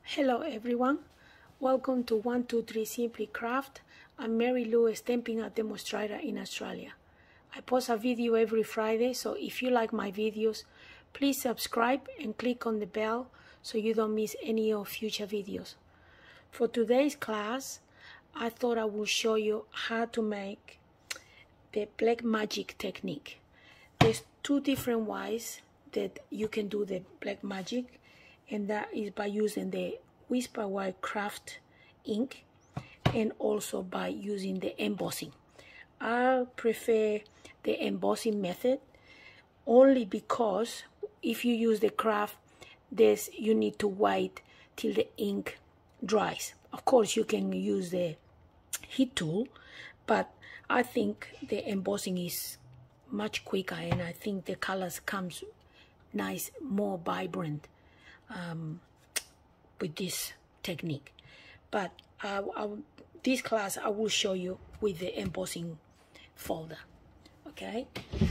Hello everyone, welcome to 123 Simply Craft. I'm Mary Lou, Stampin Up Demonstrator in Australia. I post a video every Friday, so if you like my videos, please subscribe and click on the bell so you don't miss any of future videos. For today's class, I thought I would show you how to make the black magic technique. There's two different ways that you can do the black magic, and that is by using the Whisper White Craft ink and also by using the embossing. I prefer the embossing method only because if you use the craft, you need to wait till the ink dries. Of course, you can use the heat tool, but I think the embossing is much quicker, and I think the colors comes nice, more vibrant with this technique. But this class I will show you with the embossing folder. Okay,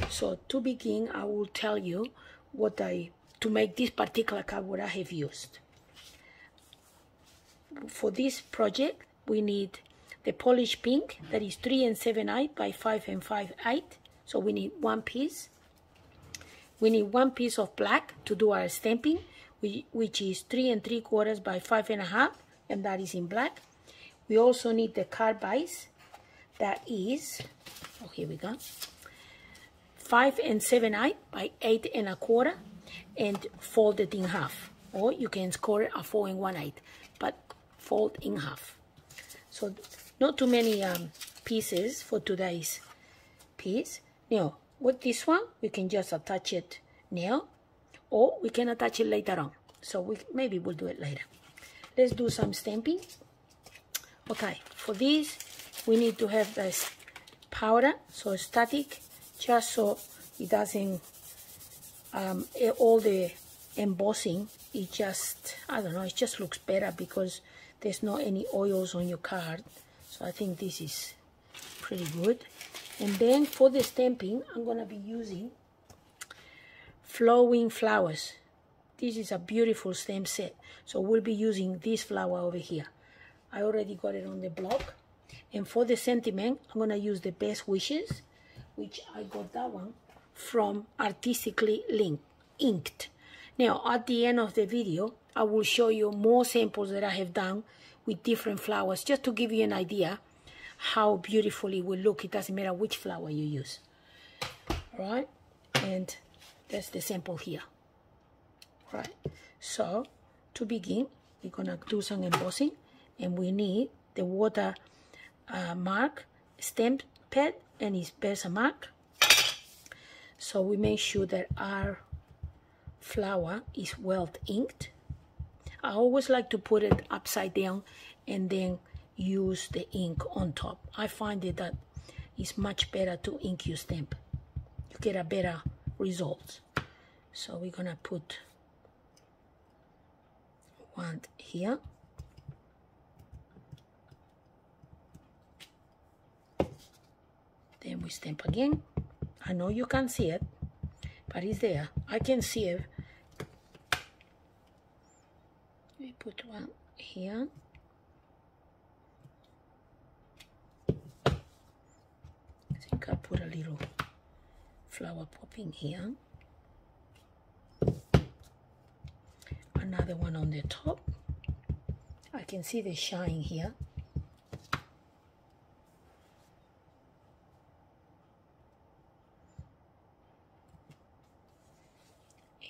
so to begin, I will tell you to make this particular card what I have used. For this project, we need the polished pink, that is 3 7/8 by 5 5/8. So we need one piece. We need one piece of black to do our stamping, which is 3 3/4 by 5 1/2, and that is in black. We also need the card base, that is, oh, here we go, 5 7/8 by 8 1/4, and folded in half, or you can score it a 4 1/8, but fold in half. So not too many pieces for today's piece. Now with this one, we can just attach it now, or we can attach it later on. So maybe we'll do it later. Let's do some stamping. Okay, for this we need to have this powder, so static, just so it doesn't all the embossing, it just, I don't know, it just looks better because there's not any oils on your card. So I think this is pretty good. And then for the stamping, I'm gonna be using Flowing Flowers. This is a beautiful stamp set, so we'll be using this flower over here. I already got it on the block. And for the sentiment, I'm gonna use the Best Wishes, which I got that one from Artistically Inked. Now at the end of the video, I will show you more samples that I have done with different flowers, just to give you an idea how beautiful it will look. It doesn't matter which flower you use. All right, and that's the sample here. All right, so to begin, we're gonna do some embossing, and we need the water mark stamp pad and its Versamark. So we make sure that our flower is well inked. I always like to put it upside down and then use the ink on top. I find that it's much better to ink your stamp. You get a better result. So we're gonna put one here. Then we stamp again. I know you can't see it, but it's there. I can see it. We put one here. I think I put a little flower popping here. Another one on the top. I can see the shine here.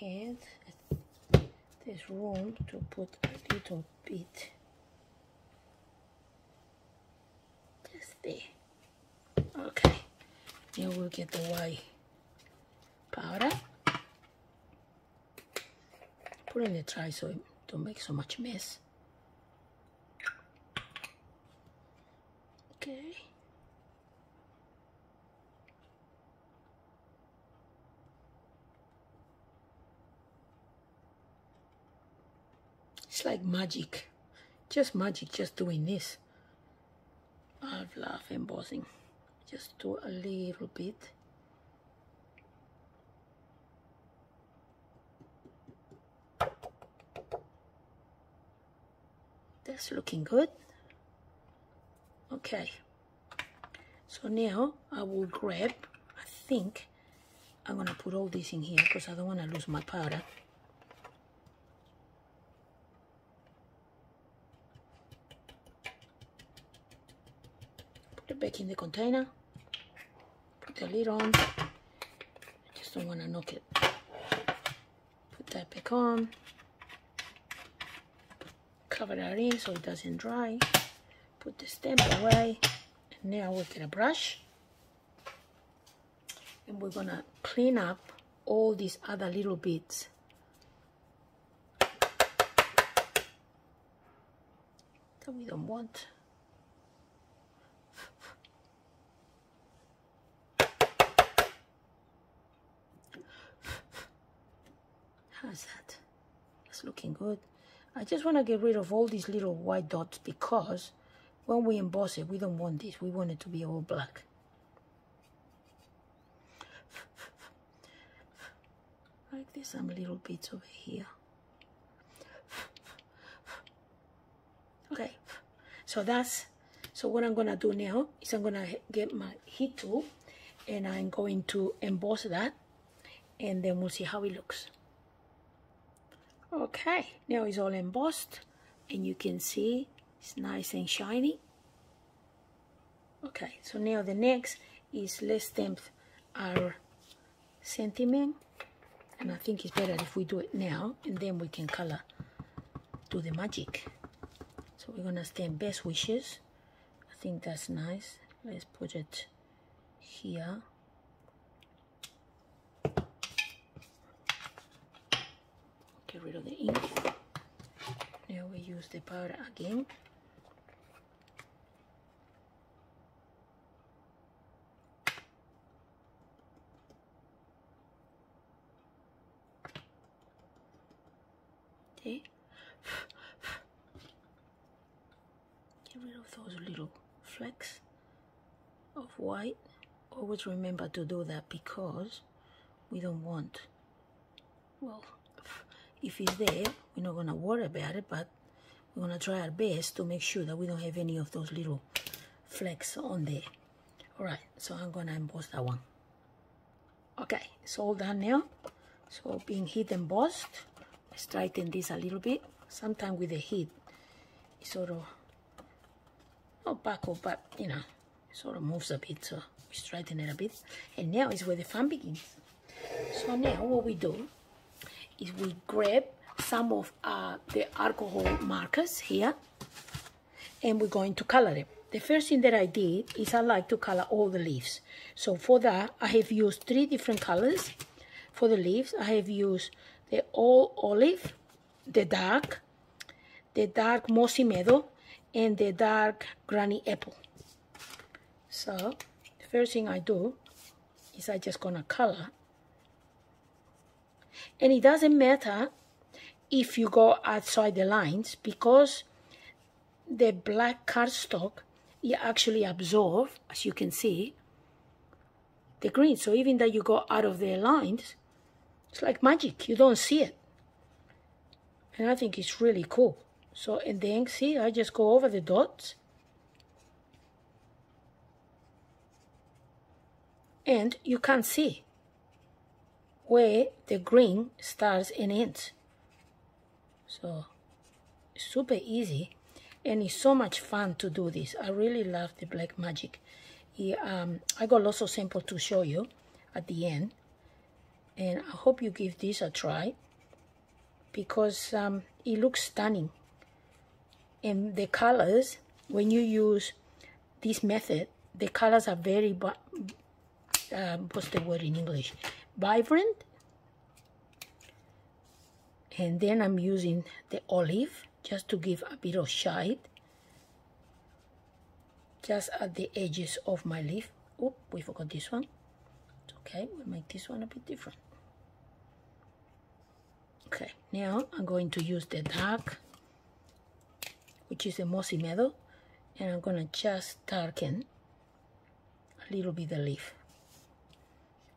And there's room to put a little bit just there. Okay, now we'll get the white powder. Put in the tray so it don't make so much mess. Okay. It's like magic, just doing this. I love embossing. Just do a little bit. That's looking good. Okay, so now I will grab, I think I'm gonna put all this in here because I don't want to lose my powder. Put it back in the container, put the lid on. I just don't want to knock it. Put that back on, cover that in so it doesn't dry. Put the stamp away, and now we'll get a brush and we're gonna clean up all these other little bits. That we don't want. How's that? That's looking good. I just want to get rid of all these little white dots because when we emboss it, we don't want this. We want it to be all black. Like there's some little bits over here. Okay, so what I'm gonna do now is I'm gonna get my heat tool and I'm going to emboss that, and then we'll see how it looks. Okay, now it's all embossed and you can see it's nice and shiny. Okay, so now the next is let's stamp our sentiment, and I think it's better if we do it now and then we can color, do the magic. So we're gonna stamp best wishes. I think that's nice. Let's put it here. Get rid of the ink. Now we use the powder again. Okay. Get rid of those little flecks of white. Always remember to do that because we don't want, well, if it's there, we're not gonna worry about it, but we're gonna try our best to make sure that we don't have any of those little flecks on there. All right, so I'm gonna emboss that one. Okay, it's all done now. So being heat embossed, let's tighten this a little bit. Sometimes with the heat, it sort of, not back up, but you know, it sort of moves a bit, so we straighten it a bit. And now is where the fun begins. So now what we do is we grab some of the alcohol markers here and we're going to color them. The first thing that I did is I like to color all the leaves. So for that, I have used 3 different colors. For the leaves, I have used the all olive, the dark mossy meadow, and the dark granny apple. So the first thing I do is I just gonna color. And it doesn't matter if you go outside the lines because the black cardstock, it actually absorbs, as you can see, the green. So even though you go out of the lines, it's like magic. You don't see it. And I think it's really cool. So, and then, see, I just go over the dots. And you can see where the green starts and ends. So, it's super easy. And it's so much fun to do this. I really love the black magic. I got lots of samples to show you at the end. And I hope you give this a try because it looks stunning. And the colors, when you use this method, the colors are very, what's the word in English? Vibrant. And then I'm using the olive just to give a bit of shine. Just at the edges of my leaf. Oh, we forgot this one. It's okay, we'll make this one a bit different. Okay, now I'm going to use the dark, which is the mossy meadow, and I'm gonna just darken a little bit the leaf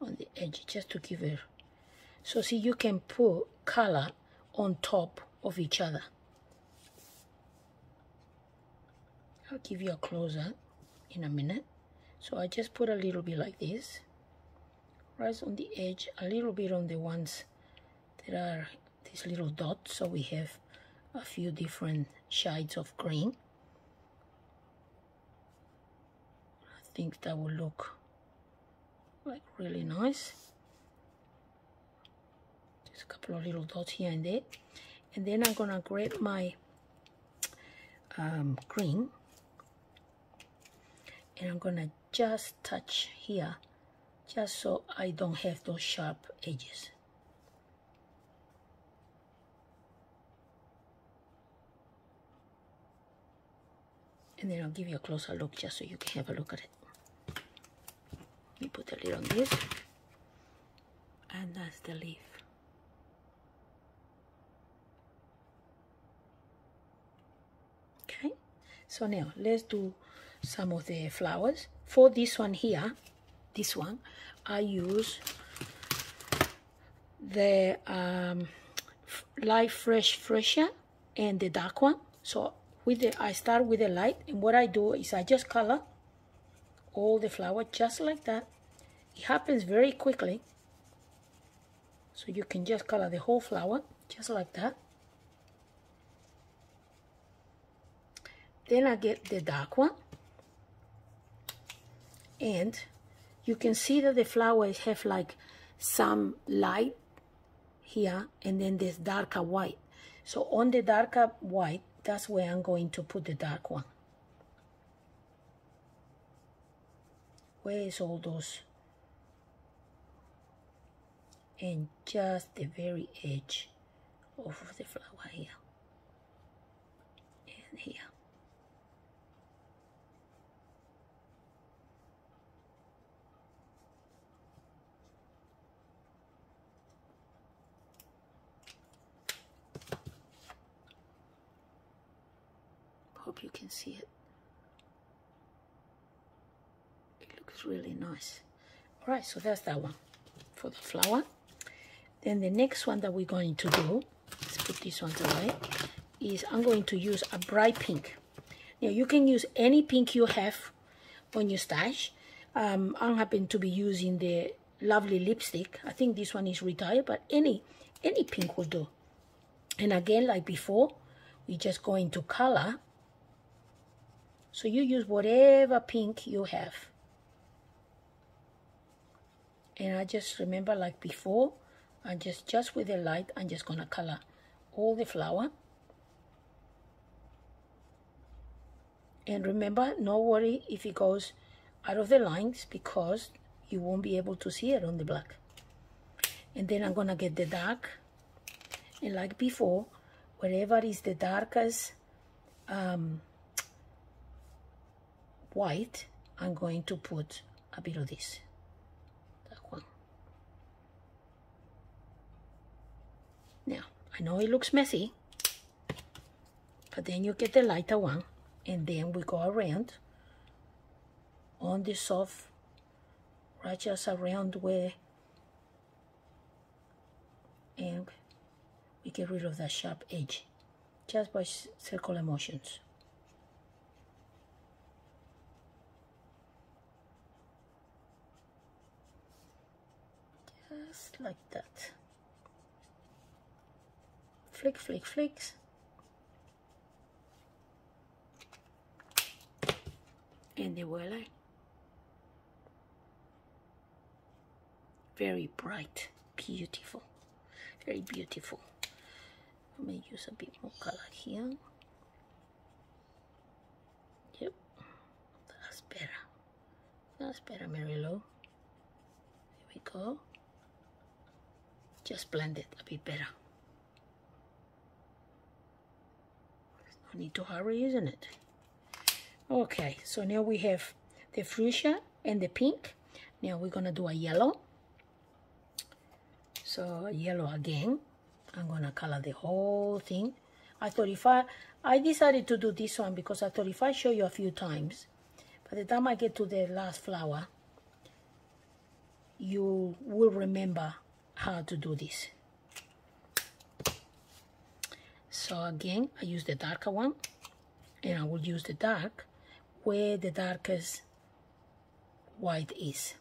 on the edge, just to give it. So see, you can put color on top of each other. I'll give you a closer in a minute. So I just put a little bit like this, right on the edge, a little bit on the ones that are these little dots, so we have a few different shades of green. I think that will look like really nice. Just a couple of little dots here and there. And then I'm gonna grab my green, and I'm gonna just touch here, just so I don't have those sharp edges. And then I'll give you a closer look just so you can have a look at it. Let me put a little on this, and that's the leaf. Okay, so now let's do some of the flowers. For this one here, this one, I use the light fresher and the dark one. So I start with the light, and what I do is I just color all the flower just like that. It happens very quickly, so you can just color the whole flower just like that. Then I get the dark one, and you can see that the flowers have like some light here, and then this darker white. So on the darker white, that's where I'm going to put the dark one. Where is all those? And just the very edge of the flower here and here. Hope you can see it. It looks really nice. All right, so that's that one for the flower. Then the next one that we're going to do, let's put these ones away, is I'm going to use a bright pink. Now you can use any pink you have on your stash. I happen to be using the lovely lipstick. I think this one is retired, but any pink will do. And again, like before, we're just going to color. So you use whatever pink you have. And I just remember, like before, I just with the light, I'm just gonna color all the flower. And remember, no worry if it goes out of the lines, because you won't be able to see it on the black. And then I'm gonna get the dark, and like before, wherever is the darkest white, I'm going to put a bit of this, that one. Now, I know it looks messy, but then you get the lighter one, and then we go around on the soft, right just around where, and we get rid of that sharp edge, just by circular motions. Just like that. Flick, flick, flicks. And the voila. Very bright, beautiful, very beautiful. Let me use a bit more color here. Yep, that's better. That's better, Mary Lou. Here we go. Just blend it a bit better. There's no need to hurry, isn't it? Okay, so now we have the fuchsia and the pink. Now we're gonna do a yellow. So yellow again. I'm gonna color the whole thing. I thought I decided to do this one because I thought if I show you a few times, by the time I get to the last flower, you will remember how to do this. So again, I use the darker one, and I will use the dark where the darkest white is.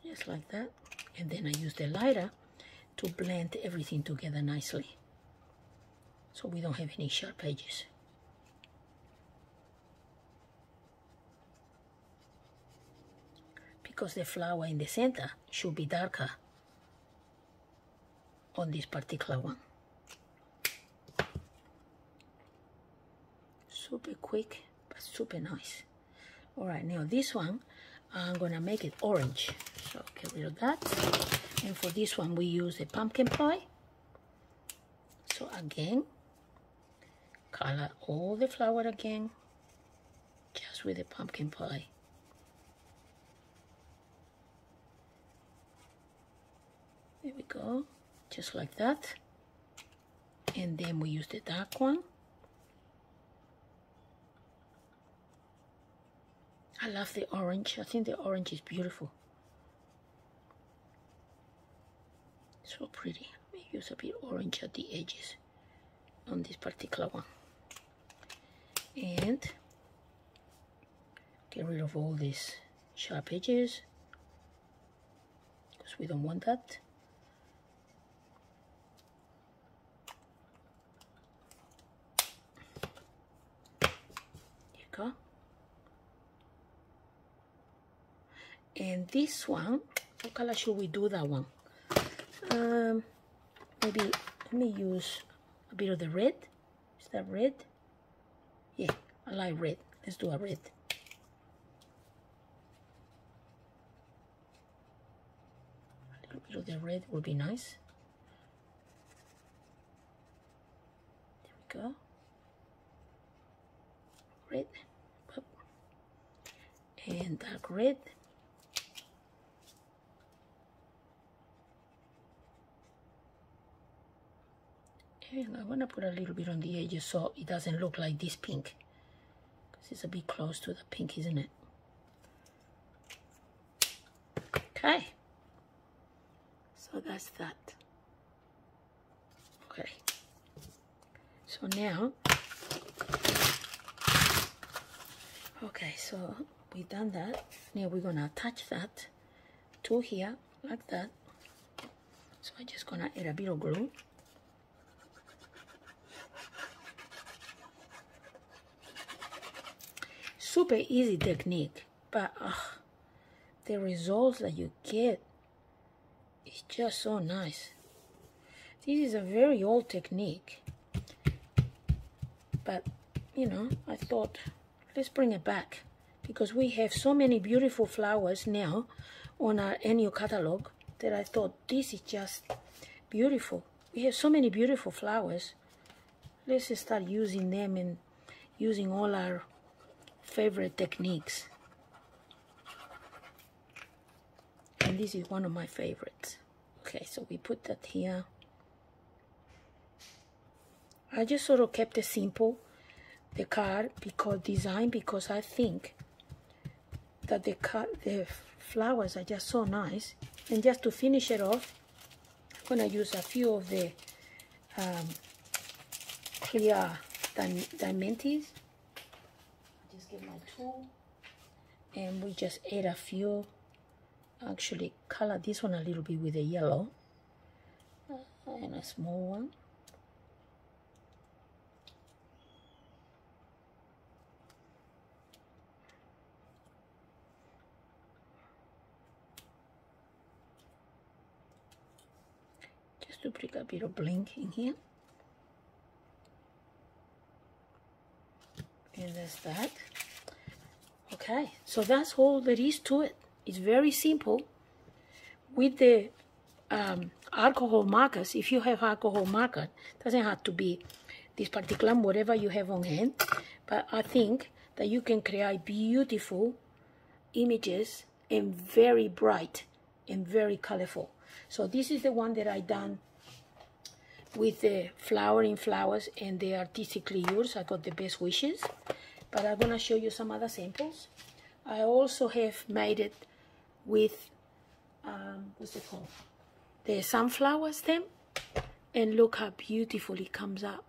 Just like that. And then I use the lighter to blend everything together nicely, so we don't have any sharp edges. Because the flower in the center should be darker on this particular one. Super quick, but super nice. All right, now this one, I'm gonna make it orange. So get rid of that. And for this one, we use the pumpkin pie. So again, color all the flower again, just with the pumpkin pie. There we go, just like that. And then we use the dark one. I love the orange. I think the orange is beautiful. So pretty. Let me use a bit orange at the edges on this particular one. And get rid of all these sharp edges, because we don't want that. There you go. And this one, what color should we do that one? Maybe let me use a bit of the red. Is that red? Yeah, I like red. Let's do a red. A little bit of the red would be nice. There we go. Red. And dark red. And I'm gonna put a little bit on the edges so it doesn't look like this pink, because it's a bit close to the pink, isn't it? Okay, so that's that. Okay, so now, okay, so we've done that. Now we're gonna attach that to here like that. So I'm just gonna add a bit of glue. Super easy technique, but the results that you get is just so nice. This is a very old technique, but you know, I thought let's bring it back, because we have so many beautiful flowers now on our annual catalog that I thought this is just beautiful. We have so many beautiful flowers. Let's just start using them and using all our favorite techniques. And this is one of my favorites. Okay, so we put that here. I just sort of kept it simple, the card, because I think that the flowers are just so nice. And just to finish it off, I'm gonna use a few of the clear diamantes. Just get my tool, and we just add a few. Actually, color this one a little bit with the yellow, and a small one. Just to bring a bit of blink in here. And that's that. Okay, so that's all there is to it. It's very simple. With the alcohol markers, if you have alcohol marker, doesn't have to be this particular, whatever you have on hand, but I think that you can create beautiful images and very bright and very colorful. So this is the one that I done with the flowering flowers and the Artistically Yours. I got the best wishes, but I'm gonna show you some other samples. I also have made it with what's it called, the sunflower stem, And look how beautiful it comes up.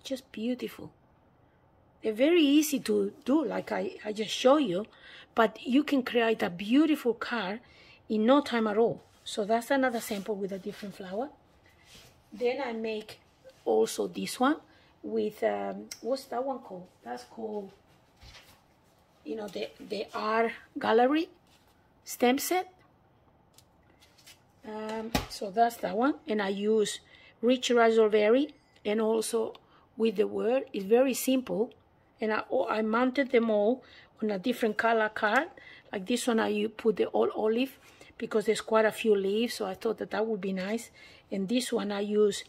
Just beautiful. They're very easy to do, like I just show you, but you can create a beautiful card in no time at all. So that's another sample with a different flower. Then I make also this one with, what's that one called? That's called, you know, the art gallery stamp set. So that's that one. And I use rich raspberry, and also with the word, it's very simple. And I mounted them all on a different color card. Like this one, I put the all olive because there's quite a few leaves, so I thought that would be nice. And this one I use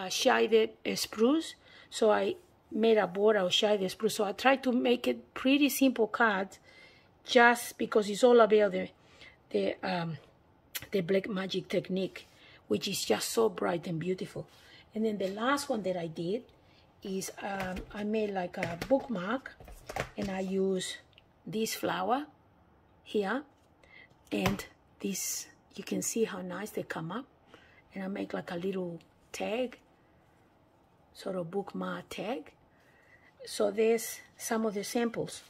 shaded spruce, so I made a border of shaded spruce. So I tried to make it pretty simple cards, just because it's all about the black magic technique, which is just so bright and beautiful. And then the last one that I did is I made like a bookmark, and I use this flower here, and this, you can see how nice they come up. And I make like a little tag, sort of bookmark tag. So there's some of the samples.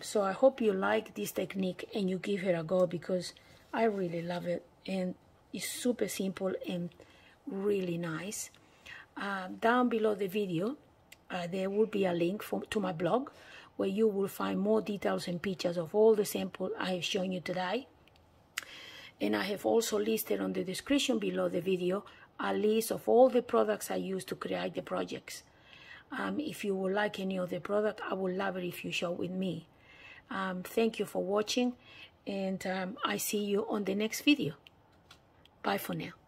So I hope you like this technique and you give it a go, because I really love it, and it's super simple and really nice. Down below the video, there will be a link to my blog, where you will find more details and pictures of all the samples I have shown you today. And I have also listed on the description below the video a list of all the products I use to create the projects. If you would like any of the product, I would love it if you share with me. Thank you for watching, and I see you on the next video. Bye for now.